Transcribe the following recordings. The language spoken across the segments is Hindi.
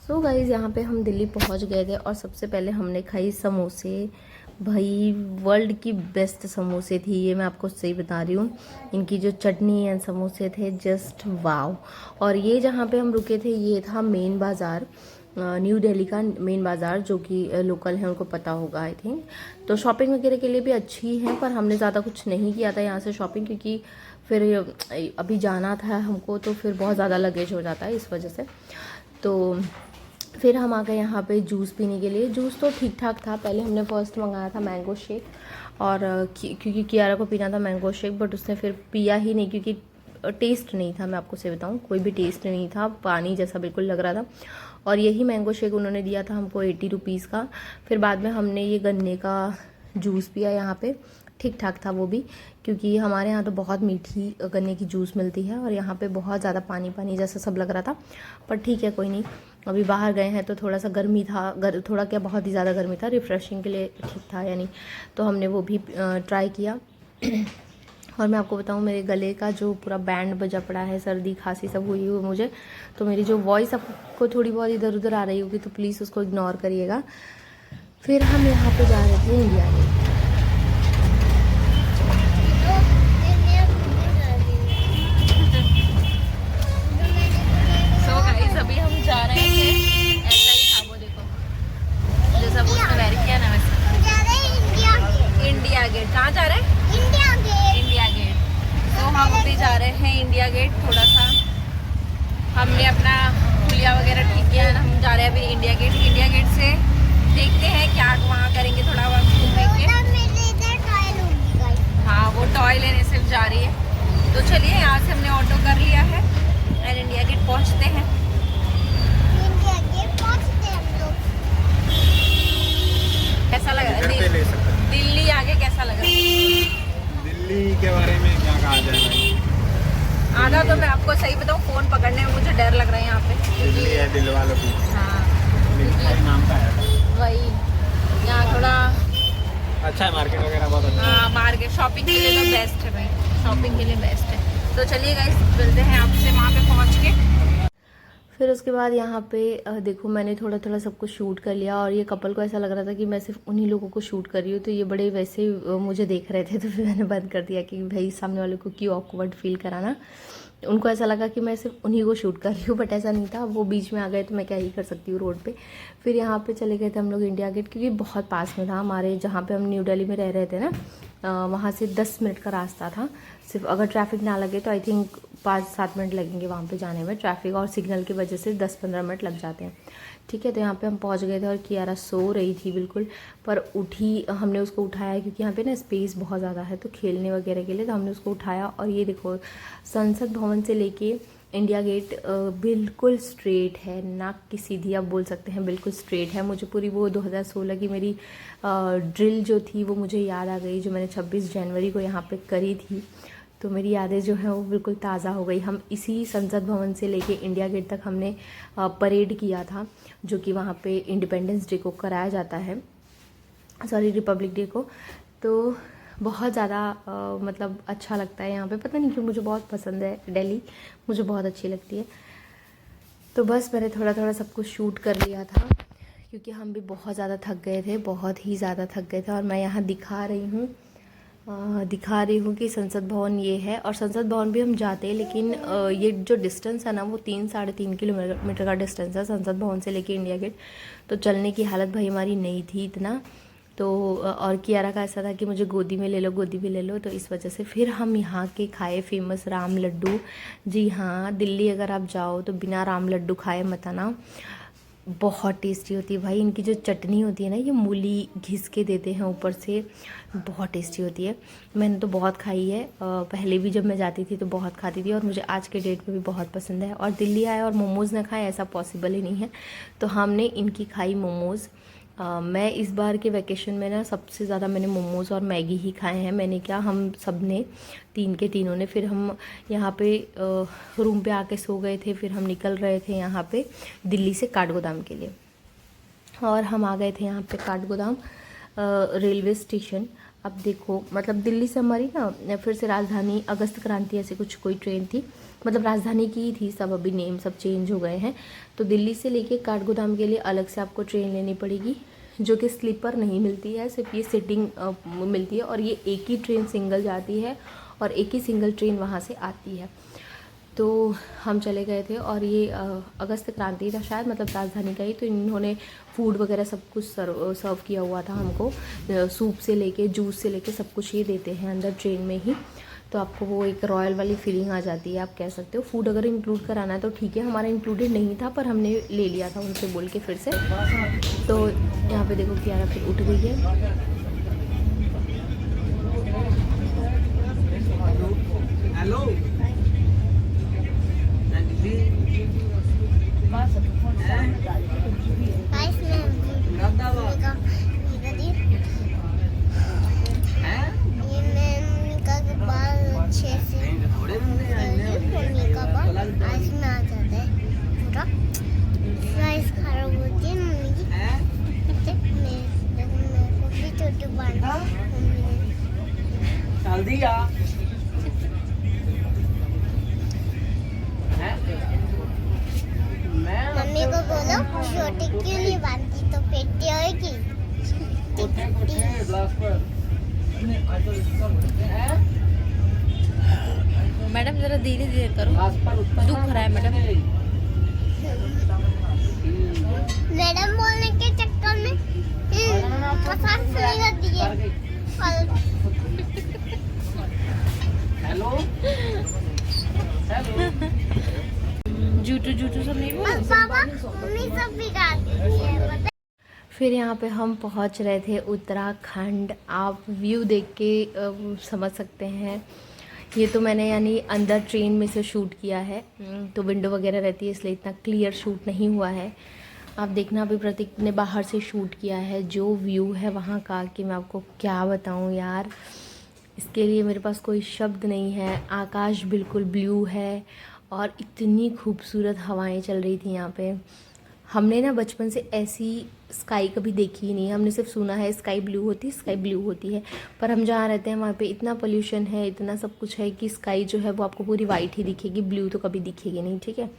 सो गाइज़ यहाँ पे हम दिल्ली पहुँच गए थे और सबसे पहले हमने खाई समोसे। भाई वर्ल्ड की बेस्ट समोसे थी ये, मैं आपको सही बता रही हूँ। इनकी जो चटनी एंड समोसे थे जस्ट वाव। और ये जहाँ पे हम रुके थे ये था मेन बाज़ार, न्यू दिल्ली का मेन बाज़ार, जो कि लोकल है उनको पता होगा आई थिंक। तो शॉपिंग वगैरह के लिए भी अच्छी है, पर हमने ज़्यादा कुछ नहीं किया था यहाँ से शॉपिंग, क्योंकि फिर अभी जाना था हमको तो फिर बहुत ज़्यादा लगेज हो जाता है इस वजह से। तो फिर हम आ गए यहाँ पे जूस पीने के लिए। जूस तो ठीक ठाक था। पहले हमने फर्स्ट मंगाया था मैंगो शेक, और क्योंकि कियारा को पीना था मैंगो शेक, बट उसने फिर पिया ही नहीं क्योंकि टेस्ट नहीं था। मैं आपको सही बताऊँ, कोई भी टेस्ट नहीं था, पानी जैसा बिल्कुल लग रहा था। और यही मैंगो शेक उन्होंने दिया था हमको 80 रुपीज़ का। फिर बाद में हमने ये गन्ने का जूस पिया यहाँ पे, ठीक ठाक था वो भी, क्योंकि हमारे यहाँ तो बहुत मीठी गन्ने की जूस मिलती है और यहाँ पे बहुत ज़्यादा पानी पानी जैसा सब लग रहा था। पर ठीक है, कोई नहीं, अभी बाहर गए हैं तो थोड़ा सा गर्मी था, थोड़ा क्या बहुत ही ज़्यादा गर्मी था, रिफ़्रेशिंग के लिए ठीक था यानी। तो हमने वो भी ट्राई किया। और मैं आपको बताऊँ, मेरे गले का जो पूरा बैंड बजा पड़ा है, सर्दी खांसी सब हुई हुई मुझे, तो मेरी जो वॉइस आपको थोड़ी बहुत इधर उधर आ रही होगी तो प्लीज़ उसको इग्नोर करिएगा। फिर हम यहाँ पे जा रहे थे इंडिया गेट। अभी हम जा रहे थे, ऐसा ही था वो, देखो जैसा वो उसने वेयर किया ना वैसे। इंडिया गेट कहाँ जा रहे हैं? India Gate. तो हम अभी जा रहे हैं इंडिया गेट। थोड़ा सा हमने अपना पुलिया वगैरह ठीक किया है ना, हम जा रहे हैं अभी इंडिया गेट। इंडिया गेट से देखते हैं क्या वहाँ करेंगे, थोड़ा वहाँ घूमेंगे। हाँ, वो टॉय लेने सिर्फ जा रही है। तो चलिए, यहाँ से हमने ऑटो कर लिया है और इंडिया गेट पहुँचते हैं। कैसा लग रहा है दिल्ली आगे, कैसा लग रहा है? दिल्ली के बारे में क्या कहा जाए? आधा तो मैं आपको सही बताऊँ, फ़ोन पकड़ने में मुझे डर लग रहा है यहाँ पे। दिल्ली है दिल वालों की। हाँ, नाम का है वही। यहाँ थोड़ा अच्छा है, मार्केट वगैरह बहुत अच्छा है। हाँ, मार्केट शॉपिंग के लिए तो बेस्ट है भाई, शॉपिंग के लिए बेस्ट है। तो चलिए गाइस, मिलते हैं आपसे वहाँ पे पहुँच के। फिर उसके बाद यहाँ पे देखो, मैंने थोड़ा थोड़ा सब कुछ शूट कर लिया और ये कपल को ऐसा लग रहा था कि मैं सिर्फ उन्हीं लोगों को शूट कर रही हूँ, तो ये बड़े वैसे ही मुझे देख रहे थे। तो फिर मैंने बंद कर दिया कि भाई सामने वाले को क्यों ऑकवर्ड फील कराना। उनको ऐसा लगा कि मैं सिर्फ उन्हीं को शूट कर रही हूँ, बट ऐसा नहीं था। वो बीच में आ गए तो मैं क्या ही कर सकती हूँ रोड पे। फिर यहाँ पे चले गए थे हम लोग इंडिया गेट, क्योंकि बहुत पास में था हमारे, जहाँ पे हम न्यू दिल्ली में रह रहे थे ना, वहाँ से 10 मिनट का रास्ता था सिर्फ। अगर ट्रैफिक ना लगे तो आई थिंक 5-7 मिनट लगेंगे वहाँ पे जाने में। ट्रैफिक और सिग्नल की वजह से 10-15 मिनट लग जाते हैं। ठीक है, तो यहाँ पे हम पहुँच गए थे और कियारा सो रही थी बिल्कुल, पर उठी, हमने उसको उठाया क्योंकि यहाँ पे ना स्पेस बहुत ज़्यादा है तो खेलने वगैरह के लिए, तो हमने उसको उठाया। और ये देखो, संसद भवन से लेके इंडिया गेट बिल्कुल स्ट्रेट है, नाक की सीधी आप बोल सकते हैं, बिल्कुल स्ट्रेट है। मुझे पूरी वो 2016 की मेरी ड्रिल जो थी वो मुझे याद आ गई, जो मैंने 26 जनवरी को यहाँ पे करी थी। तो मेरी यादें जो हैं वो बिल्कुल ताज़ा हो गई। हम इसी संसद भवन से लेके इंडिया गेट तक हमने परेड किया था, जो कि वहाँ पे इंडिपेंडेंस डे को कराया जाता है, सॉरी रिपब्लिक डे को। तो बहुत ज़्यादा मतलब अच्छा लगता है यहाँ पे, पता नहीं क्यों मुझे बहुत पसंद है दिल्ली, मुझे बहुत अच्छी लगती है। तो बस मैंने थोड़ा थोड़ा सब कुछ शूट कर लिया था, क्योंकि हम भी बहुत ज़्यादा थक गए थे, बहुत ही ज़्यादा थक गए थे। और मैं यहाँ दिखा रही हूँ कि संसद भवन ये है, और संसद भवन भी हम जाते हैं, लेकिन ये जो डिस्टेंस है ना वो 3-3.5 किलोमीटर का डिस्टेंस है संसद भवन से लेके इंडिया गेट। तो चलने की हालत भाई हमारी नहीं थी इतना। तो और कियारा का ऐसा था कि मुझे गोदी में ले लो, गोदी में ले लो, तो इस वजह से फिर हम यहाँ के खाए फेमस राम लड्डू। जी हाँ, दिल्ली अगर आप जाओ तो बिना राम लड्डू खाए मत आना, बहुत टेस्टी होती है भाई। इनकी जो चटनी होती है ना, ये मूली घिस के देते हैं ऊपर से, बहुत टेस्टी होती है। मैंने तो बहुत खाई है, पहले भी जब मैं जाती थी तो बहुत खाती थी, और मुझे आज के डेट में भी बहुत पसंद है। और दिल्ली आए और मोमोज़ ना खाए ऐसा पॉसिबल ही नहीं है। तो हमने इनकी खाई मोमोज़। मैं इस बार के वैकेशन में ना सबसे ज़्यादा मैंने मोमोज़ और मैगी ही खाए हैं। मैंने क्या, हम सब ने तीनों ने, फिर हम यहाँ पे रूम पे आके सो गए थे। फिर हम निकल रहे थे यहाँ पे दिल्ली से काठगोदाम के लिए, और हम आ गए थे यहाँ पे काठगोदाम रेलवे स्टेशन। अब देखो, मतलब दिल्ली से हमारी ना फिर से राजधानी, अगस्त क्रांति ऐसे कुछ कोई ट्रेन थी, मतलब राजधानी की ही थी, सब अभी नेम सब चेंज हो गए हैं। तो दिल्ली से लेके काठगोदाम के लिए अलग से आपको ट्रेन लेनी पड़ेगी, जो कि स्लीपर नहीं मिलती है, सिर्फ ये सिटिंग मिलती है। और ये एक ही ट्रेन सिंगल जाती है और एक ही सिंगल ट्रेन वहाँ से आती है। तो हम चले गए थे और ये अगस्त क्रांति था शायद, मतलब राजधानी का ही। तो इन्होंने फूड वगैरह सब कुछ सर्व किया हुआ था हमको, सूप से लेके जूस से लेके सब कुछ ये देते हैं अंदर ट्रेन में ही। तो आपको वो एक रॉयल वाली फीलिंग आ जाती है, आप कह सकते हो। फूड अगर इंक्लूड कराना है तो ठीक है, हमारा इंक्लूडेड नहीं था पर हमने ले लिया था उनसे बोल के फिर से। तो यहाँ पे देखो कियारा फिर उठ गई है। हेलो दिया मम्मी को बोलो छोटी क्यों नहीं बांधती, तो पेटी होगी। मैडम ज़रा धीरे धीरे करो, दुख रहा है मैडम। मैडम बोलने के चक्कर में मसाज नहीं करती है। हेलो हेलो जूटू जूटू सब नहीं बोल। पापा मम्मी सब बिगाड़ती है। फिर यहाँ पे हम पहुँच रहे थे उत्तराखंड। आप व्यू देख के समझ सकते हैं। ये तो मैंने यानी अंदर ट्रेन में से शूट किया है, तो विंडो वगैरह रहती है इसलिए इतना क्लियर शूट नहीं हुआ है। आप देखना, अभी प्रतीक ने बाहर से शूट किया है। जो व्यू है वहाँ का कि मैं आपको क्या बताऊँ यार, इसके लिए मेरे पास कोई शब्द नहीं है। आकाश बिल्कुल ब्लू है और इतनी खूबसूरत हवाएं चल रही थी यहाँ पे। हमने ना बचपन से ऐसी स्काई कभी देखी ही नहीं, हमने सिर्फ सुना है स्काई ब्लू होती है। पर हम जहाँ रहते हैं वहाँ पे इतना पोल्यूशन है, इतना सब कुछ है कि स्काई जो है वो आपको पूरी वाइट ही दिखेगी, ब्लू तो कभी दिखेगी नहीं, ठीक है।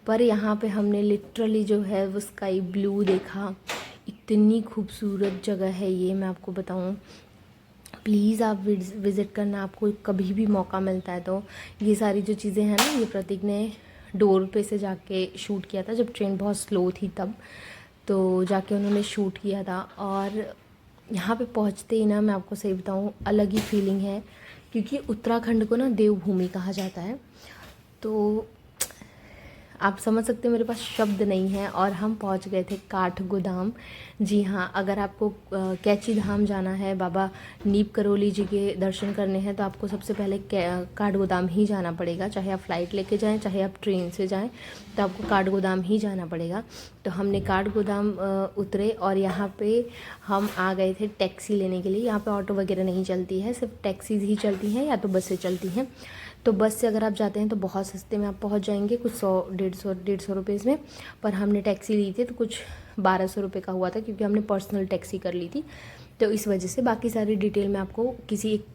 पर यहाँ पे हमने लिटरली जो है वो स्काई ब्लू देखा। इतनी खूबसूरत जगह है ये, मैं आपको बताऊँ। प्लीज़ आप विज़िट करना, आपको कभी भी मौका मिलता है तो। ये सारी जो चीज़ें हैं ना, ये प्रतीक ने डोर पे से जाके शूट किया था जब ट्रेन बहुत स्लो थी तब, तो जाके उन्होंने शूट किया था। और यहाँ पे पहुँचते ही ना, मैं आपको सही बताऊँ, अलग ही फीलिंग है, क्योंकि उत्तराखंड को ना देवभूमि कहा जाता है। तो आप समझ सकते हो मेरे पास शब्द नहीं है। और हम पहुंच गए थे काठगोदाम। जी हाँ, अगर आपको कैची धाम जाना है, बाबा नीप करोली जी के दर्शन करने हैं, तो आपको सबसे पहले काठगोदाम ही जाना पड़ेगा। चाहे आप फ़्लाइट लेके जाएं, चाहे आप ट्रेन से जाएं, तो आपको काठगोदाम ही जाना पड़ेगा। तो हमने काठगोदाम उतरे और यहाँ पे हम आ गए थे टैक्सी लेने के लिए। यहाँ पे ऑटो वगैरह नहीं चलती है, सिर्फ टैक्सीज़ ही चलती हैं या तो बसें चलती हैं। तो बस से अगर आप जाते हैं तो बहुत सस्ते में आप पहुंच जाएंगे, कुछ 100-150 रुपये में। पर हमने टैक्सी ली थी तो कुछ 1200 रुपये का हुआ था, क्योंकि हमने पर्सनल टैक्सी कर ली थी। तो इस वजह से बाकी सारी डिटेल मैं आपको किसी एक